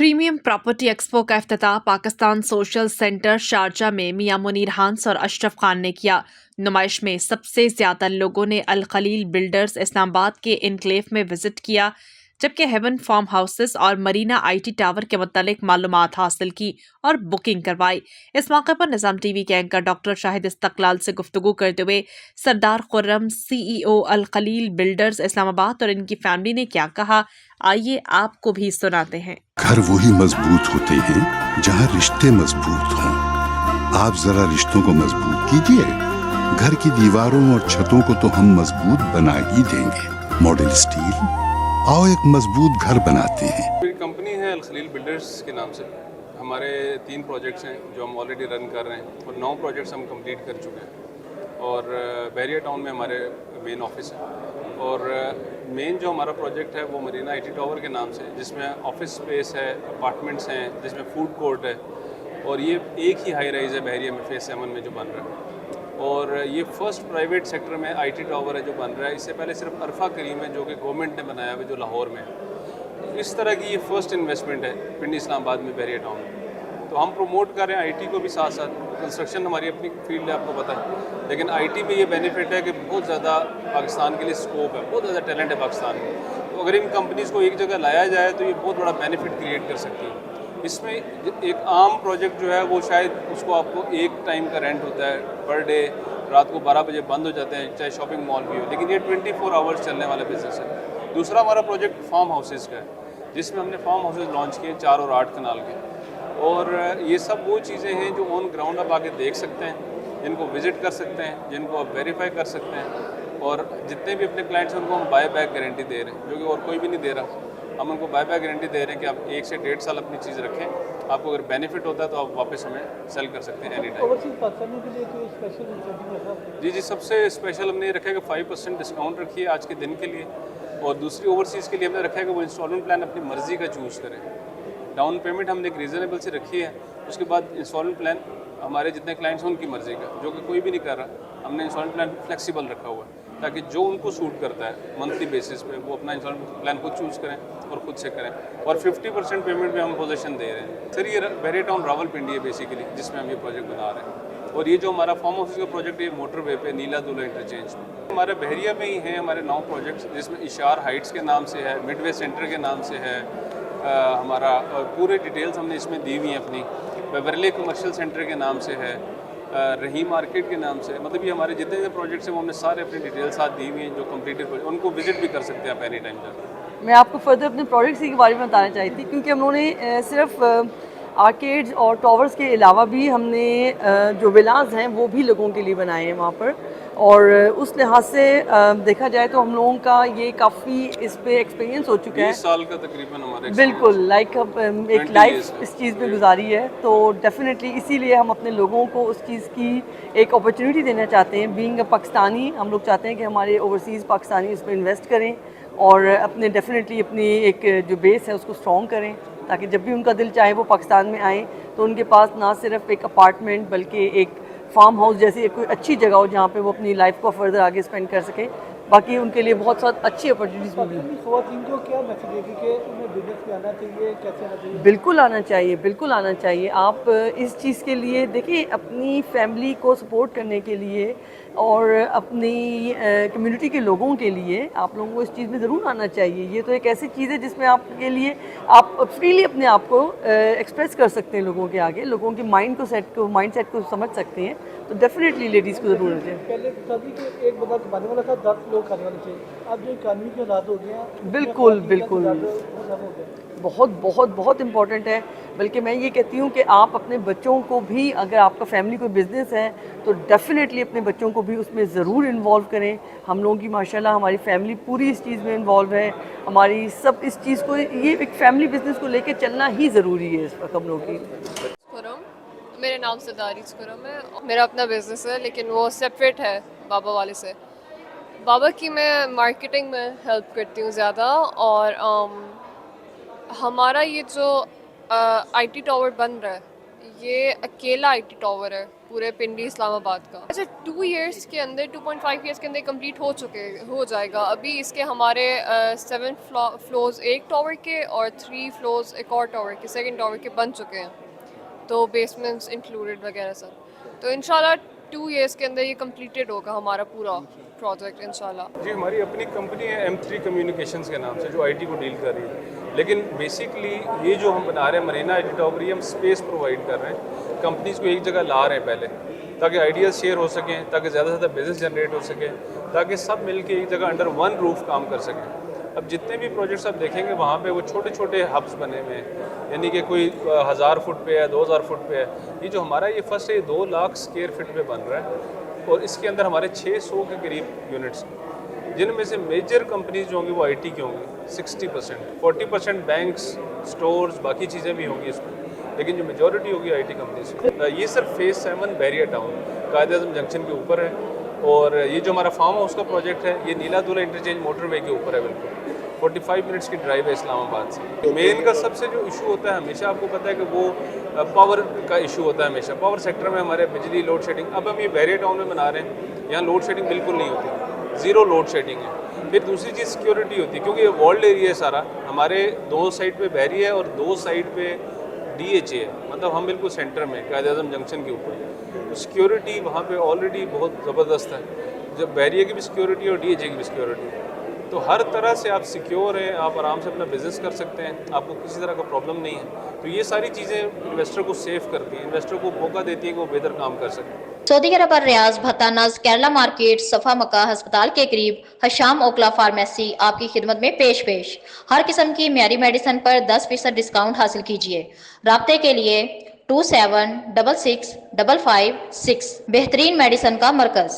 Premium property expo का इफ्तिताह Pakistan social centre Sharjah में मियां मुनीर हांस और अशरफ खान ने किया। नुमाइश में सबसे ज्यादा लोगों ने अल खलील बिल्डर्स इस्लामाबाद के इनक्लेव में विजिट किया, जबकि हेवन फार्म हाउसेस और मरीना आईटी टावर के मुतालिक मालूमात हासिल की और बुकिंग करवाई। इस मौके पर निजाम टीवी के एंकर डॉक्टर शाहिद इस्तकलाल से गुफ्तगू करते हुए सरदार खुर्रम CEO अल खलील बिल्डर्स इस्लामाबाद और इनकी फैमिली ने क्या कहा, आइए आपको भी सुनाते हैं। घर वही मजबूत होते हैं जहाँ रिश्ते मजबूत हों। आप जरा रिश्तों को मजबूत कीजिए। घर की दीवारों और छतों को तो हम मजबूत बना ही देंगे। मॉडल स्टील, आओ एक मजबूत घर बनाते हैं। मेरी कंपनी है अल खलील बिल्डर्स के नाम से। हमारे 3 प्रोजेक्ट्स हैं जो हम ऑलरेडी रन कर रहे हैं और 9 प्रोजेक्ट्स हम कंप्लीट कर चुके हैं। और बहरिया टाउन में हमारे मेन ऑफिस है और मेन जो हमारा प्रोजेक्ट है वो मरीना आईटी टावर के नाम से, जिसमें ऑफिस स्पेस है, अपार्टमेंट्स हैं, जिसमें फूड कोर्ट है और ये एक ही हाई राइज़ है बहरिया में फेज़ 7 में जो बन रहा है। और ये फर्स्ट प्राइवेट सेक्टर में आईटी टावर है जो बन रहा है। इससे पहले सिर्फ अरफा करीम है जो कि गवर्नमेंट ने बनाया हुआ जो लाहौर में है। इस तरह की ये फर्स्ट इन्वेस्टमेंट है पिंडी इस्लामाबाद में बहरिया टाउन में। तो हम प्रमोट कर रहे हैं आईटी को भी, साथ साथ कंस्ट्रक्शन हमारी अपनी फील्ड है, आपको पता है, लेकिन आईटी में ये बेनिफिट है कि बहुत ज़्यादा पाकिस्तान के लिए स्कोप है, बहुत ज़्यादा टैलेंट है पाकिस्तान में। तो अगर इन कंपनीज़ को एक जगह लाया जाए तो ये बहुत बड़ा बेनिफिट क्रिएट कर सकती है। इसमें एक आम प्रोजेक्ट जो है वो शायद उसको आपको एक टाइम का रेंट होता है पर डे, रात को 12 बजे बंद हो जाते हैं, चाहे शॉपिंग मॉल भी हो, लेकिन ये 24 आवर्स चलने वाला बिजनेस है। दूसरा हमारा प्रोजेक्ट फार्म हाउसेज़ का है, जिसमें हमने फार्म हाउसेज लॉन्च किए 4 और 8 कनाल के। और ये सब वो चीज़ें हैं जो ऑन ग्राउंड आप आके देख सकते हैं, जिनको विज़िट कर सकते हैं, जिनको आप वेरीफाई कर सकते हैं। और जितने भी अपने क्लाइंट्स हैं उनको हम बाय बैक गारंटी दे रहे हैं, जो कि और कोई भी नहीं दे रहा। हम उनको बाय बैक गारंटी दे रहे हैं कि आप 1 से 1.5 साल अपनी चीज़ रखें, आपको अगर बेनिफिट होता है तो आप वापस हमें सेल कर सकते हैं एनी टाइम। ओवरसीज पाकिस्तानियों के लिए कोई स्पेशल इंसेंटिव है? जी, सबसे स्पेशल हमने ये रखा है कि 5% डिस्काउंट रखी है आज के दिन के लिए। और दूसरी ओवरसीज़ के लिए हमने रखा है कि वो इंस्टॉलमेंट प्लान अपनी मर्ज़ी का चूज़ करें। डाउन पेमेंट हमने एक रीज़नेबल से रखी है, उसके बाद इंस्टॉलमेंट प्लान हमारे जितने क्लाइंट्स हैं उनकी मर्ज़ी का, जो कि कोई भी नहीं कर रहा। हमने इंस्टॉलमेंट प्लान फ्लेक्सिबल रखा हुआ है ताकि जो उनको सूट करता है मंथली बेसिस पे वो अपना इंस्टॉलमेंट प्लान खुद चूज़ करें और खुद से करें। और 50% पेमेंट में हम पोजीशन दे रहे हैं। सर, ये बहरिया टाउन रावलपिंडी है बेसिकली, जिसमें हम ये प्रोजेक्ट बना रहे हैं। और ये जो हमारा फार्म हाउस का प्रोजेक्ट है, मोटर वे पे नीला दूल्हा इंटरचेंज में हमारे बहरिया में ही हैं हमारे 9 प्रोजेक्ट्स, जिसमें इशार हाइट्स के नाम से है, मिडवे सेंटर के नाम से है हमारा, पूरे डिटेल्स हमने इसमें दी हुई हैं अपनी। बेवरली कमर्शियल सेंटर के नाम से है, रहीम मार्केट के नाम से। मतलब ये हमारे जितने भी प्रोजेक्ट्स हैं वो हमने सारे अपनी डिटेल्स साथ दी हुई हैं जो कम्प्लीटेड प्रोजेक्ट, उनको विजिट भी कर सकते हैं आप एनी टाइम जाकर। मैं आपको फर्दर अपने प्रोजेक्ट्स के बारे में बताना चाहती थी, क्योंकि हम लोगों ने सिर्फ आर्केड्स और टावर्स के अलावा भी हमने जो विलास हैं वो भी लोगों के लिए बनाए हैं वहाँ पर। और उस लिहाज से देखा जाए तो हम लोगों का ये काफ़ी इस पे एक्सपीरियंस हो चुका है। 20 साल का तकरीबन हमारा बिल्कुल, लाइक एक लाइफ इस चीज़ में गुजारी है। तो डेफिनेटली इसीलिए हम अपने लोगों को उस चीज़ की एक अपॉर्चुनिटी देना चाहते हैं। बीइंग अ पाकिस्तानी, हम लोग चाहते हैं कि हमारे ओवरसीज़ पाकिस्तानी इसमें इन्वेस्ट करें और अपने डेफिनेटली अपनी एक जो बेस है उसको स्ट्रॉन्ग करें, ताकि जब भी उनका दिल चाहे वो पाकिस्तान में आए तो उनके पास ना सिर्फ एक अपार्टमेंट बल्कि एक फार्म हाउस जैसी एक कोई अच्छी जगह हो जहाँ पे वो अपनी लाइफ को फर्दर आगे स्पेंड कर सके। बाकी उनके लिए बहुत सारी अच्छी अपॉर्चुनिटीज़ भी मिली। को क्या मैसेज देगी कि उन्हें बिजनेस में आना चाहिए, कैसे आना चाहिए? बिल्कुल आना चाहिए, बिल्कुल आना चाहिए। आप इस चीज़ के लिए देखिए, अपनी फैमिली को सपोर्ट करने के लिए और अपनी कम्युनिटी के लोगों के लिए आप लोगों को इस चीज़ में ज़रूर आना चाहिए। ये तो एक ऐसी चीज़ है जिसमें आपके लिए आप फ्रीली अपने आप को एक्सप्रेस कर सकते हैं लोगों के आगे, लोगों के माइंड सेट को समझ सकते हैं। तो डेफिनेटली लेडीज़ को ज़रूर आना चाहिए। पहले शादी के एक बंदा कमाने वाला था, 10 लोग खाने वाले थे। अब जो इकानवी के हालात हो गए हैं, बिल्कुल बिल्कुल, बहुत बहुत बहुत इम्पॉर्टेंट है। बल्कि मैं ये कहती हूँ कि आप अपने बच्चों को भी, अगर आपका फैमिली कोई बिज़नेस है तो डेफिनेटली अपने बच्चों को भी उसमें ज़रूर इन्वॉल्व करें। हम लोगों की माशाल्लाह हमारी फैमिली पूरी इस चीज़ में इन्वॉल्व है। हमारी सब इस चीज़ को, ये एक फैमिली बिज़नेस को लेकर चलना ही ज़रूरी है इस वक्त हम लोगों की। मेरे नाम से दारिज खुरम है। मेरा अपना बिज़नेस है लेकिन वो सेपरेट है बाबा वाले से। बाबा की मैं मार्केटिंग में हेल्प करती हूँ ज़्यादा। और हमारा ये जो आईटी टावर बन रहा है, ये अकेला आईटी टावर है पूरे पिंडी इस्लामाबाद का। अच्छा 2 इयर्स के अंदर 2.5 इयर्स के अंदर कंप्लीट हो जाएगा। अभी इसके हमारे 7 फ्लोर्स एक टावर के और 3 फ्लोर्स एक और टावर के सेकंड टावर के बन चुके हैं, तो बेसमेंट्स इंक्लूडेड वगैरह सब। तो इंशाल्लाह 2 इयर्स के अंदर ये कंप्लीटेड होगा हमारा पूरा प्रोजेक्ट इंशाल्लाह। जी हमारी अपनी कंपनी है M3 कम्युनिकेशंस के नाम से, जो आईटी को डील कर रही है। लेकिन बेसिकली ये जो हम बना रहे हैं मरीना आईटी टावर, ये हम स्पेस प्रोवाइड कर रहे हैं, कंपनीज को एक जगह ला रहे हैं पहले, ताकि आइडियाज़ शेयर हो सकें, ताकि ज़्यादा से ज़्यादा बिजनेस जनरेट हो सके, ताकि सब मिल के एक जगह अंडर वन रूफ काम कर सकें। अब जितने भी प्रोजेक्ट्स आप देखेंगे वहाँ पे वो छोटे छोटे हब्स बने हुए हैं, यानी कि कोई 1000 फुट पे है, 2000 फुट पे है। ये जो हमारा ये फर्स्ट है, 2 लाख स्क्वायर फीट पे बन रहा है और इसके अंदर हमारे 600 के करीब यूनिट्स, जिनमें से मेजर कंपनीज जो होंगी वो आईटी की होंगी 60%, 40% बैंक्स, स्टोर्स, बाकी चीज़ें भी होंगी इसमें, लेकिन जो मेजॉरिटी होगी आईटी कंपनीज। ये sir phase 7 barrier town Quaid-e-Azam junction के ऊपर है, और ये जो हमारा फार्म हाउस का प्रोजेक्ट है ये नीला दूल्हा इंटरचेंज मोटरवे के ऊपर है, बिल्कुल 45 मिनट्स की ड्राइव है इस्लामाबाद से। मेन का सबसे जो इशू होता है हमेशा, आपको पता है कि वो पावर का इशू होता है हमेशा। पावर सेक्टर में हमारे बिजली लोड शेडिंग, अब हम ये बैरियर टाउन में बना रहे हैं, यहाँ लोड शेडिंग बिल्कुल नहीं होती, ज़ीरो लोड शेडिंग है। फिर दूसरी चीज़ सिक्योरिटी होती है, क्योंकि ये वॉल्ड एरिया है सारा, हमारे 2 साइड पे बैरियर है और 2 साइड पे DHA है, मतलब हम बिल्कुल सेंटर में कायद-ए-आज़म जंक्शन के ऊपर। तो सिक्योरिटी वहाँ पे ऑलरेडी बहुत ज़बरदस्त है, जब बैरियर की भी सिक्योरिटी और DHA की भी सिक्योरिटी, तो हर तरह से आप सिक्योर हैं, आप आराम से अपना बिजनेस कर सकते हैं, आपको किसी तरह का प्रॉब्लम नहीं है। तो ये सारी चीज़ें इन्वेस्टर को सेफ करती हैं, इन्वेस्टर को मौका देती हैं कि वो बेहतर काम कर सकें। सऊदी अरब और रियाज भत्ता नज केरला मार्केट सफा मक्का अस्पताल के करीब हशाम ओकला फार्मेसी आपकी खिदमत में पेश हर किस्म की म्यारी मेडिसिन पर 10% डिस्काउंट हासिल कीजिए। राब्ते के लिए 27665556 बेहतरीन मेडिसिन का मरकज।